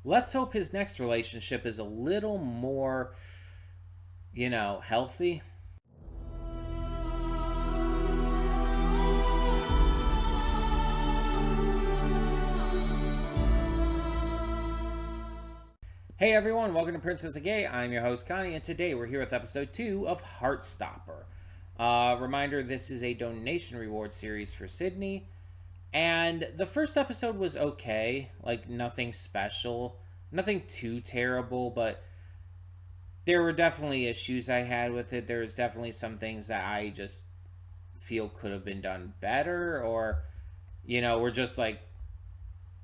let's hope his next relationship is a little more, healthy. Hey everyone, welcome to Princess of Gay. I'm your host Connie, and today we're here with episode 2 of Heartstopper. Reminder, this is a donation reward series for Sydney, and the first episode was okay, like nothing special, nothing too terrible, but there were definitely issues I had with it. There was definitely some things that I just feel could have been done better, or, were just like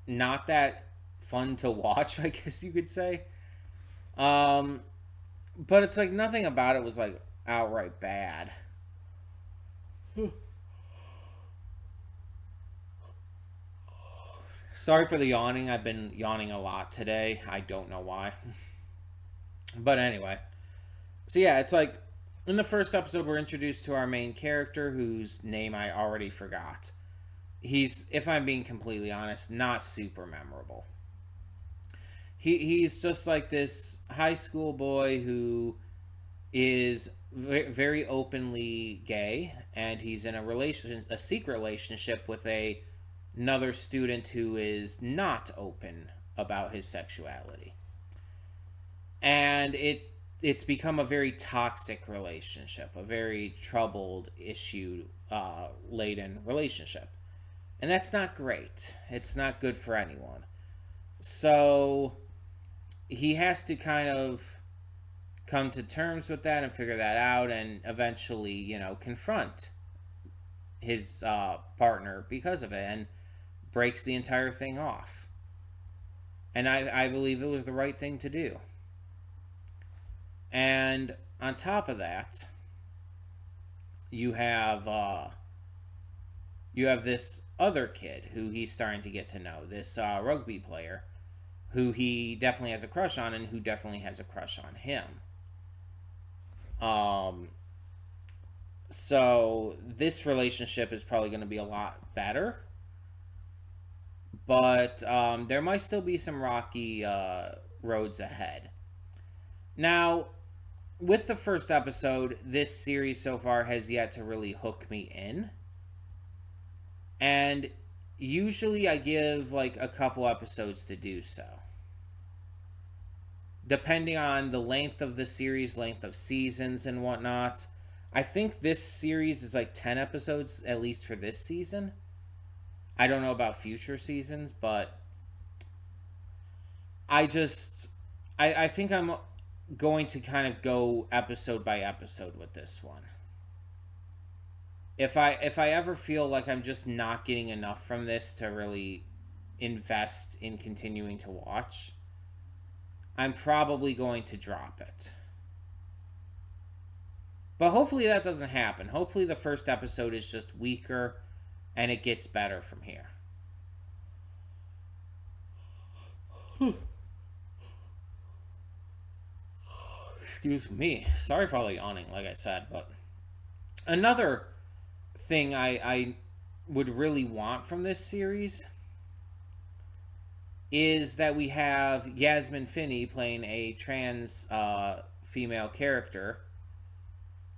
not that fun to watch, I guess you could say. Um, but it's like nothing about it was like outright bad. Sorry for the yawning. I've been yawning a lot today. I don't know why. But anyway. So yeah, it's like in the first episode we're introduced to our main character whose name I already forgot. He's, if I'm being completely honest, not super memorable. He's just like this high school boy who is very openly gay, and he's in a secret relationship with another student who is not open about his sexuality, and it's become a very toxic relationship, a very troubled, issue laden relationship, and that's not great. It's not good for anyone. So he has to kind of come to terms with that and figure that out, and eventually, confront his partner because of it, and breaks the entire thing off. And I believe it was the right thing to do. And on top of that, you have this other kid who he's starting to get to know, this rugby player who he definitely has a crush on, and who definitely has a crush on him. Um, so this relationship is probably going to be a lot better, but there might still be some rocky roads ahead. Now, with the first episode, this series so far has yet to really hook me in. And usually I give like a couple episodes to do so. Depending on the length of the series, length of seasons, and whatnot. I think this series is like 10 episodes, at least for this season. I don't know about future seasons, but I think I'm going to kind of go episode by episode with this one. If I ever feel like I'm just not getting enough from this to really invest in continuing to watch, I'm probably going to drop it. But hopefully that doesn't happen. Hopefully the first episode is just weaker and it gets better from here. Excuse me. Sorry for all the yawning, like I said, but another thing I would really want from this series is that we have Yasmin Finney playing a trans female character.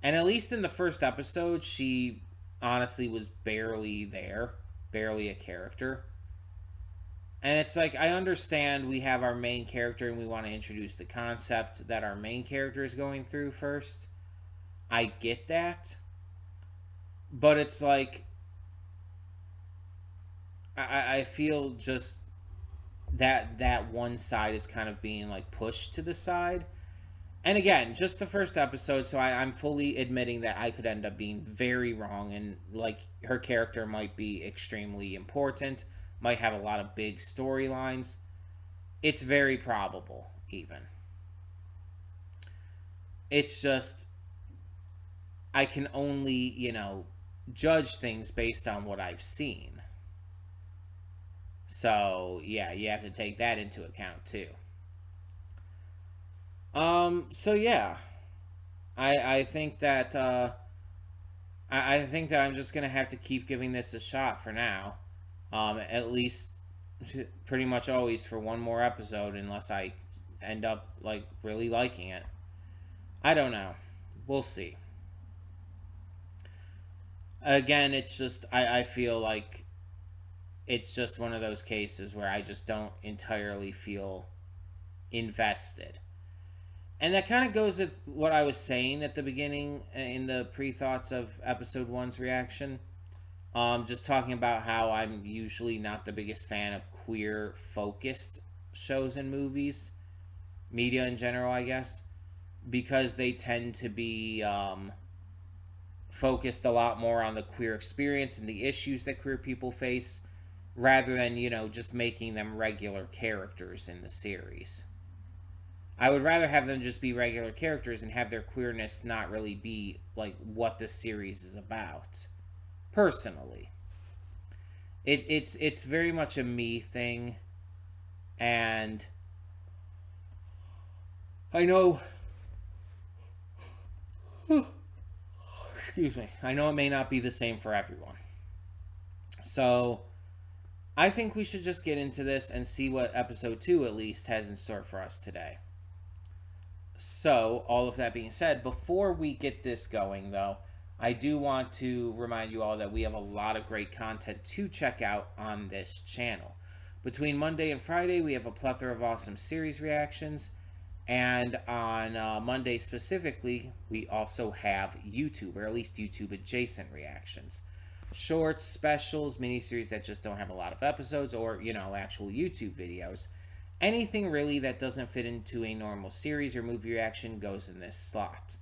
And at least in the first episode, she honestly was barely there, barely a character. And it's like, I understand we have our main character and we want to introduce the concept that our main character is going through first. I get that. But it's like, I feel just that one side is kind of being like pushed to the side. And again, just the first episode, so I'm fully admitting that I could end up being very wrong, and like her character might be extremely important, might have a lot of big storylines. It's very probable, even. It's just, I can only, judge things based on what I've seen. So, yeah, you have to take that into account, too. So yeah, I think that I think that I'm just gonna have to keep giving this a shot for now. At least pretty much always for one more episode unless I end up like really liking it. I don't know. We'll see. Again, it's just I feel like it's just one of those cases where I just don't entirely feel invested. And that kind of goes with what I was saying at the beginning in the pre-thoughts of episode one's reaction. Just talking about how I'm usually not the biggest fan of queer focused shows and movies, media in general, I guess, because they tend to be focused a lot more on the queer experience and the issues that queer people face rather than, just making them regular characters in the series. I would rather have them just be regular characters and have their queerness not really be like what the series is about. Personally, it's very much a me thing, and I know. Excuse me. I know it may not be the same for everyone. So, I think we should just get into this and see what episode 2 at least has in store for us today. So, all of that being said, before we get this going though, I do want to remind you all that we have a lot of great content to check out on this channel. Between Monday and Friday, we have a plethora of awesome series reactions. And on Monday specifically, we also have YouTube, or at least YouTube adjacent reactions. Shorts, specials, miniseries that just don't have a lot of episodes, or, actual YouTube videos. Anything really that doesn't fit into a normal series or movie reaction goes in this slot.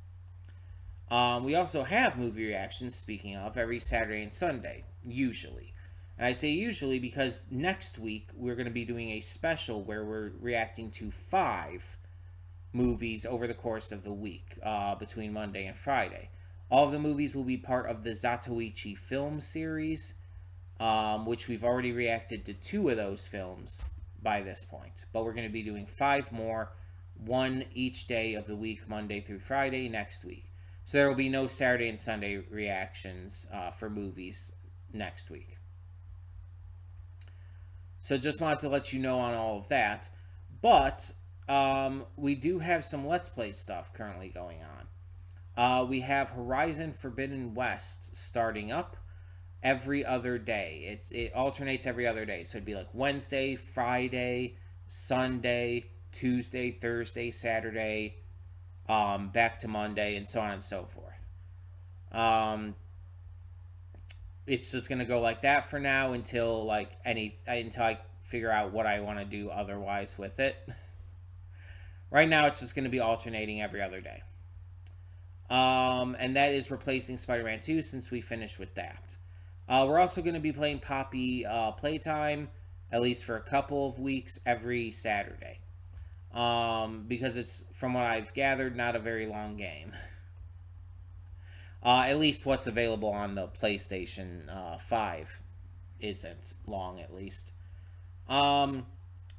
We also have movie reactions, speaking of, every Saturday and Sunday, usually. And I say usually because next week we're going to be doing a special where we're reacting to 5 movies over the course of the week, between Monday and Friday. All of the movies will be part of the Zatoichi film series, which we've already reacted to 2 of those films by this point. But we're going to be doing 5 more, 1 each day of the week, Monday through Friday, next week. So there will be no Saturday and Sunday reactions for movies next week. So just wanted to let you know on all of that. But we do have some Let's Play stuff currently going on. We have Horizon Forbidden West starting up every other day. It alternates every other day. So it'd be like Wednesday, Friday, Sunday, Tuesday, Thursday, Saturday, back to Monday, and so on and so forth. It's just gonna go like that for now until until I figure out what I want to do otherwise with it. Right now, it's just going to be alternating every other day. And that is replacing Spider-Man 2 since we finished with that. We're also going to be playing Poppy Playtime, at least for a couple of weeks, every Saturday. Because it's, from what I've gathered, not a very long game. At least what's available on the PlayStation 5 isn't long, at least.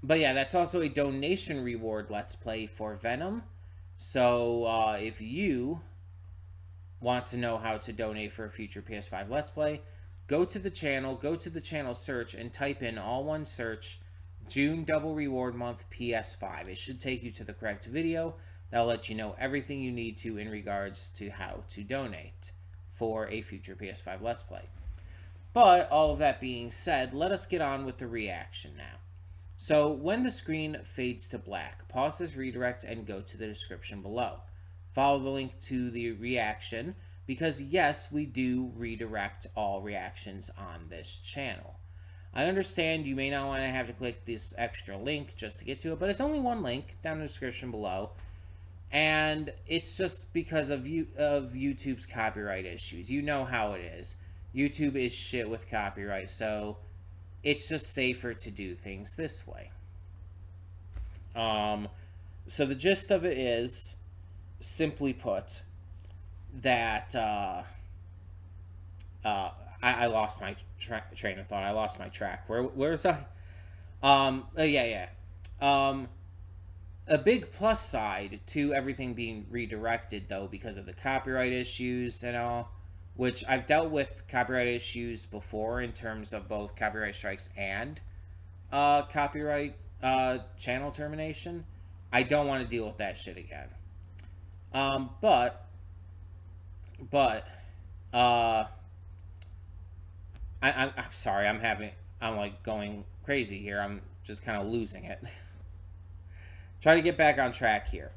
But yeah, that's also a donation reward Let's Play for Venom. So if you want to know how to donate for a future PS5 Let's Play, go to the channel search, and type in all one search, June Double Reward Month PS5. It should take you to the correct video. That'll let you know everything you need to in regards to how to donate for a future PS5 Let's Play. But all of that being said, let us get on with the reaction now. So, when the screen fades to black, pause this redirect and go to the description below. Follow the link to the reaction, because yes, we do redirect all reactions on this channel. I understand you may not want to have to click this extra link just to get to it, but it's only one link down in the description below. And it's just because of YouTube's copyright issues. You know how it is. YouTube is shit with copyright, so it's just safer to do things this way. So the gist of it is, simply put, that I lost my train of thought. I lost my track. Where was I? A big plus side to everything being redirected, though, because of the copyright issues and all, which I've dealt with copyright issues before in terms of both copyright strikes and copyright channel termination. I don't want to deal with that shit again. But uh, I'm sorry. I'm like going crazy here. I'm just kind of losing it. Try to get back on track here.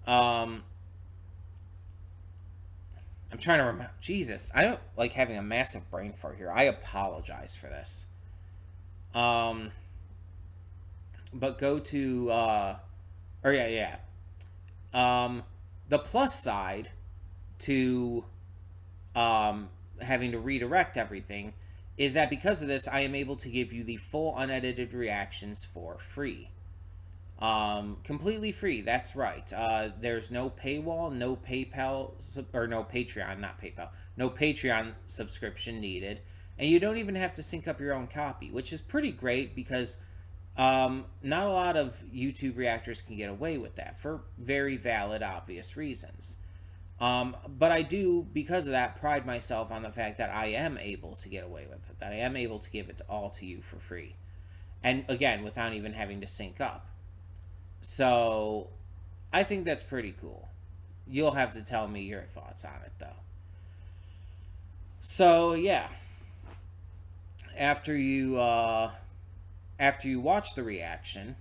Um, I'm trying to remember. Jesus, I don't like having a massive brain fart here. I apologize for this. Um, but go to or yeah. The plus side to having to redirect everything is that because of this, I am able to give you the full unedited reactions for free. Completely free. That's right. There's no paywall, no PayPal, or no Patreon, not PayPal, no Patreon subscription needed, and you don't even have to sync up your own copy, which is pretty great because not a lot of YouTube reactors can get away with that for very valid, obvious reasons. But I do, because of that, pride myself on the fact that I am able to get away with it, that I am able to give it all to you for free. And again, without even having to sync up. So I think that's pretty cool. You'll have to tell me your thoughts on it, though. So yeah, after you watch the reaction,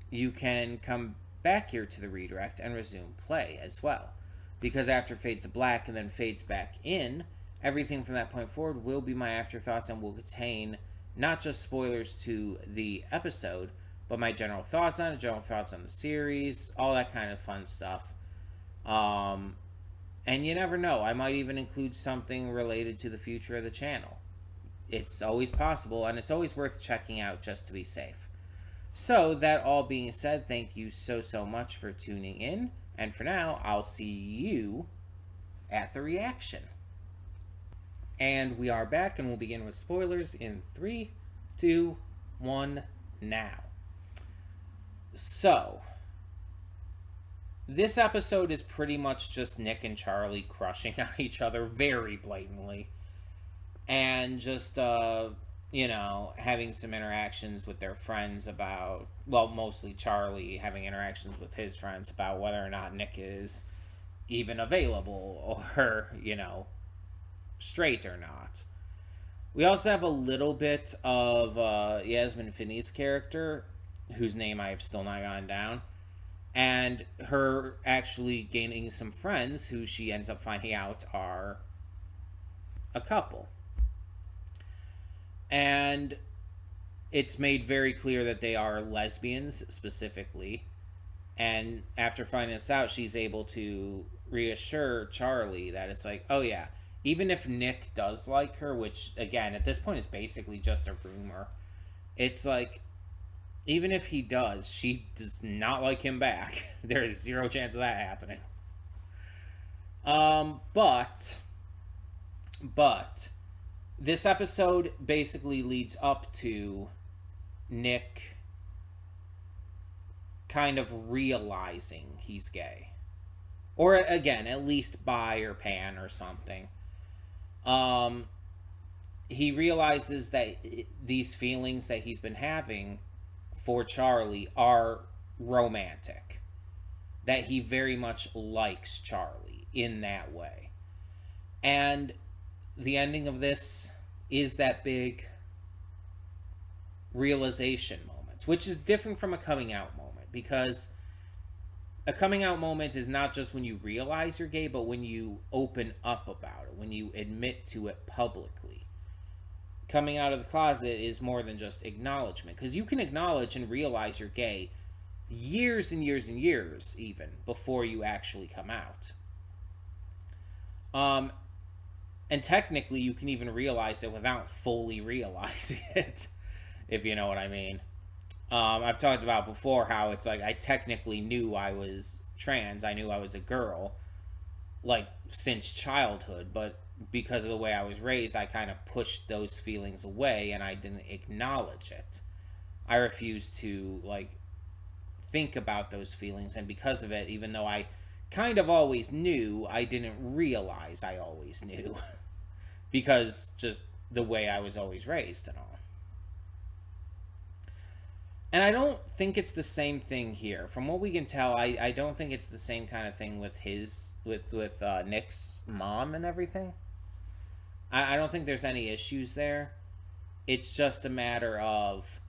you can come back here to the redirect and resume play as well. Because after fades to black and then fades back in, everything from that point forward will be my afterthoughts and will contain not just spoilers to the episode, but my general thoughts on it, general thoughts on the series, all that kind of fun stuff. And you never know, I might even include something related to the future of the channel. It's always possible, and it's always worth checking out just to be safe. So, that all being said, thank you so much for tuning in. And for now, I'll see you at the reaction. And we are back, and we'll begin with spoilers in 3, 2, 1, now. So, this episode is pretty much just Nick and Charlie crushing on each other very blatantly. And just, having some interactions with their friends about, well, mostly Charlie having interactions with his friends about whether or not Nick is even available or, straight or not. We also have a little bit of Yasmin Finney's character, whose name I have still not gotten down, and her actually gaining some friends who she ends up finding out are a couple. And it's made very clear that they are lesbians specifically. And after finding this out, she's able to reassure Charlie that it's like, oh yeah, even if Nick does like her, which again at this point is basically just a rumor, it's like, even if he does, she does not like him back. There is zero chance of that happening. But this episode basically leads up to Nick kind of realizing he's gay. Or again, at least bi or pan or something. He realizes that these feelings that he's been having for Charlie are romantic. That he very much likes Charlie in that way. And the ending of this is that big realization moment, which is different from a coming out moment, because a coming out moment is not just when you realize you're gay, but when you open up about it, when you admit to it publicly. Coming out of the closet is more than just acknowledgement, because you can acknowledge and realize you're gay years and years and years even before you actually come out. And technically you can even realize it without fully realizing it, if you know what I mean. I've talked about before how it's like I technically knew I was trans, I knew I was a girl, like since childhood, but because of the way I was raised, I kind of pushed those feelings away and I didn't acknowledge it. I refused to think about those feelings, and because of it, even though I kind of always knew, I didn't realize I always knew because just the way I was always raised and all. And I don't think it's the same thing here. From what we can tell, I don't think it's the same kind of thing with Nick's mom and everything. I don't think there's any issues there. It's just a matter of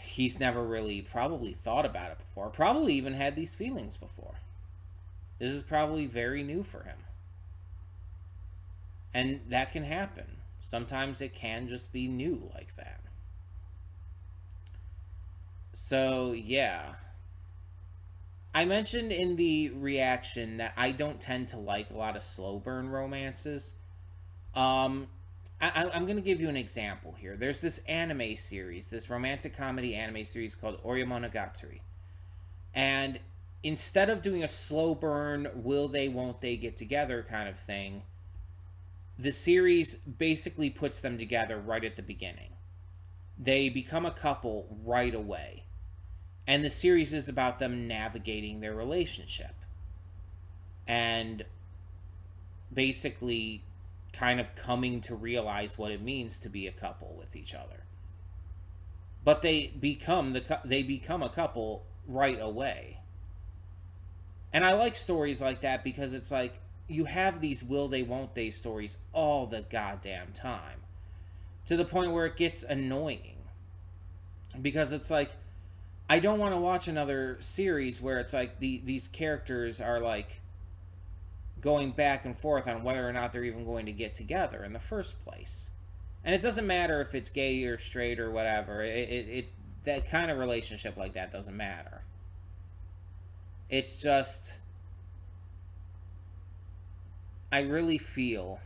he's never really probably thought about it before. Probably even had these feelings before. This is probably very new for him. And that can happen. Sometimes it can just be new like that. So, yeah. I mentioned in the reaction that I don't tend to like a lot of slow burn romances. Um, I'm going to give you an example here. There's this anime series, this romantic comedy anime series called Orimonogatari. And instead of doing a slow burn, will they, won't they get together kind of thing, the series basically puts them together right at the beginning. They become a couple right away. And the series is about them navigating their relationship. And basically kind of coming to realize what it means to be a couple with each other. But they become a couple right away. And I like stories like that because it's like you have these will they won't they stories all the goddamn time to the point where it gets annoying because it's like I don't want to watch another series where it's like these characters are like going back and forth on whether or not they're even going to get together in the first place. And it doesn't matter if it's gay or straight or whatever. It that kind of relationship like that doesn't matter. It's just I really feel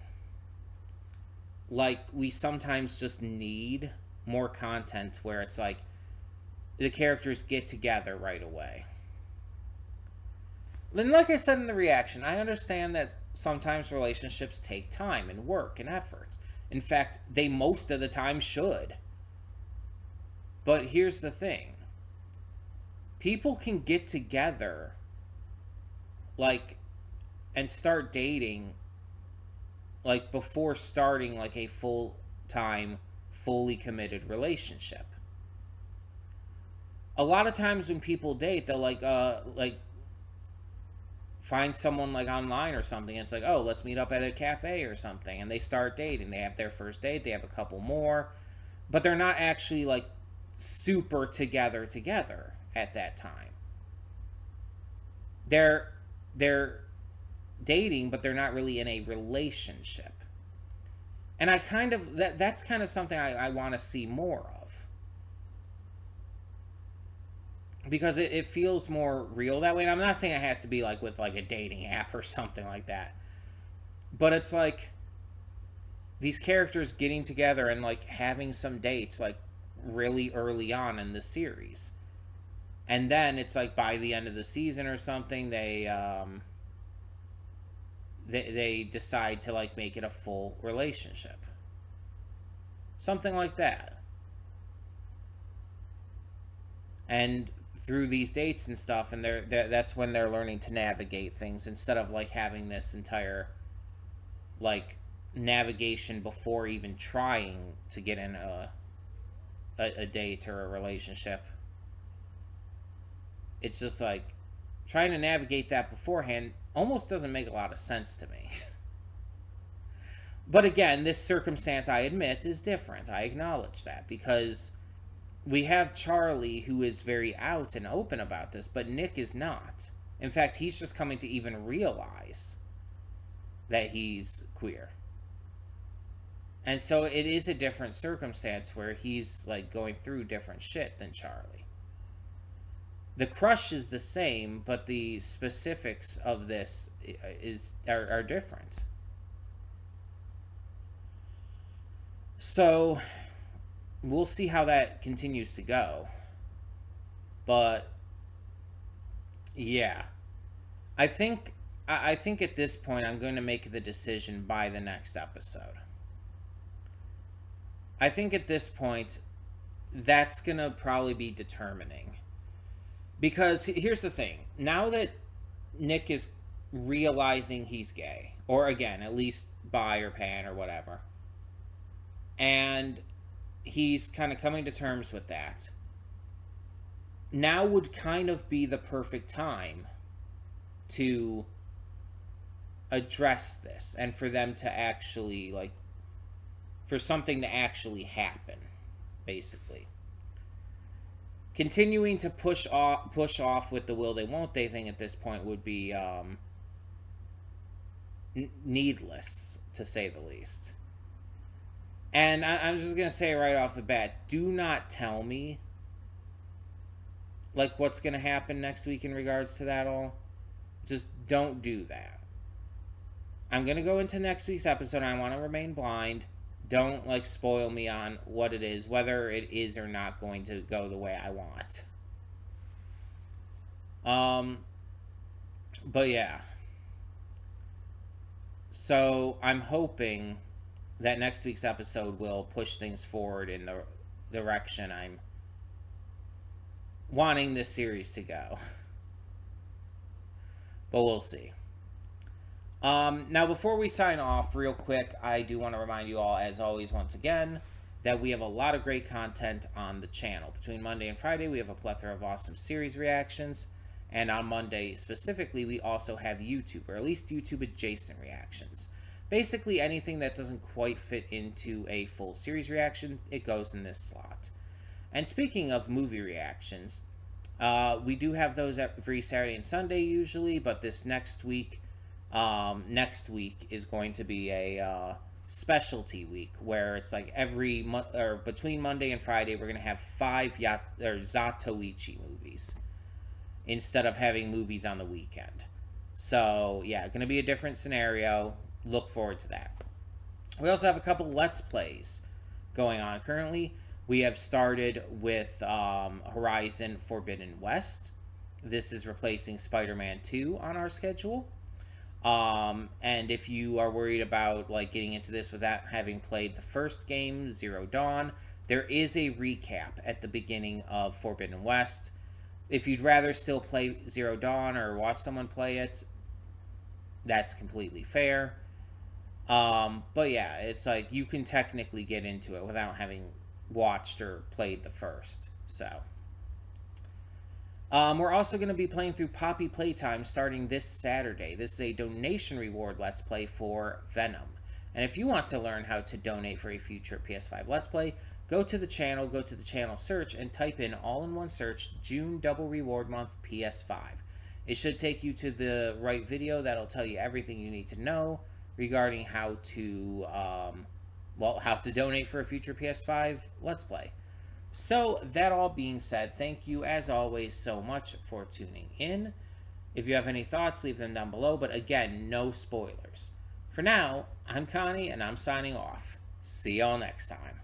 like we sometimes just need more content where it's like the characters get together right away. And like I said in the reaction, I understand that sometimes relationships take time and work and effort. In fact, they most of the time should. But here's the thing. People can get together like and start dating like before starting like a full-time, fully committed relationship. A lot of times when people date, they'll like find someone like online or something. It's like, oh, let's meet up at a cafe or something, and they start dating. They have their first date. They have a couple more, but they're not actually like super together at that time. They're dating, but they're not really in a relationship. And I kind of that's kind of something I want to see more of. Because it feels more real that way. And I'm not saying it has to be like with like a dating app or something like that. But it's like these characters getting together and like having some dates like really early on in the series. And then it's like by the end of the season or something, they decide to like make it a full relationship. Something like that. And through these dates and stuff, and that's when they're learning to navigate things instead of like having this entire like navigation before even trying to get in a date or a relationship. It's just like trying to navigate that beforehand almost doesn't make a lot of sense to me. But again, this circumstance, I admit, is different. I acknowledge that because we have Charlie who is very out and open about this, but Nick is not. In fact, he's just coming to even realize that he's queer. And so it is a different circumstance where he's like going through different shit than Charlie. The crush is the same, but the specifics of this are different. So we'll see how that continues to go. But yeah, I think at this point I'm going to make the decision by the next episode. I think at this point that's going to probably be determining. Because here's the thing. Now that Nick is realizing he's gay, or again, at least bi or pan or whatever, and he's kind of coming to terms with that. Now would kind of be the perfect time to address this and for them to actually, like, for something to actually happen, basically. Continuing to push off with the will they won't they thing at this point would be needless, to say the least. And I'm just gonna say right off the bat, do not tell me like what's gonna happen next week in regards to that all. Just don't do that. I'm gonna go into next week's episode. I want to remain blind. Don't like spoil me on what it is, whether it is or not going to go the way I want. Um, but yeah. So I'm hoping that next week's episode will push things forward in the direction I'm wanting this series to go. But we'll see. Now, before we sign off, real quick, I do want to remind you all, as always, once again, that we have a lot of great content on the channel. Between Monday and Friday, we have a plethora of awesome series reactions. And on Monday, specifically, we also have YouTube, or at least YouTube-adjacent reactions. Basically, anything that doesn't quite fit into a full series reaction, it goes in this slot. And speaking of movie reactions, we do have those every Saturday and Sunday usually, but this next week is going to be a specialty week where it's like every month or between Monday and Friday we're gonna have 5 Zatoichi movies instead of having movies on the weekend. So yeah, gonna be a different scenario. Look forward to that. We also have a couple Let's Plays going on currently. We have started with Horizon Forbidden West. This is replacing Spider-Man 2 on our schedule. And if you are worried about like getting into this without having played the first game, Zero Dawn, there is a recap at the beginning of Forbidden West. If you'd rather still play Zero Dawn or watch someone play it, that's completely fair. But yeah, it's like you can technically get into it without having watched or played the first. So we're also going to be playing through Poppy Playtime starting this Saturday. This is a donation reward Let's Play for Venom. And if you want to learn how to donate for a future PS5 Let's Play, go to the channel search, and type in all-in-one search June Double Reward Month PS5. It should take you to the right video that'll tell you everything you need to know regarding how to donate for a future PS5 Let's Play. So, that all being said, thank you as always so much for tuning in. If you have any thoughts, leave them down below, but again, no spoilers. For now, I'm Connie, and I'm signing off. See y'all next time.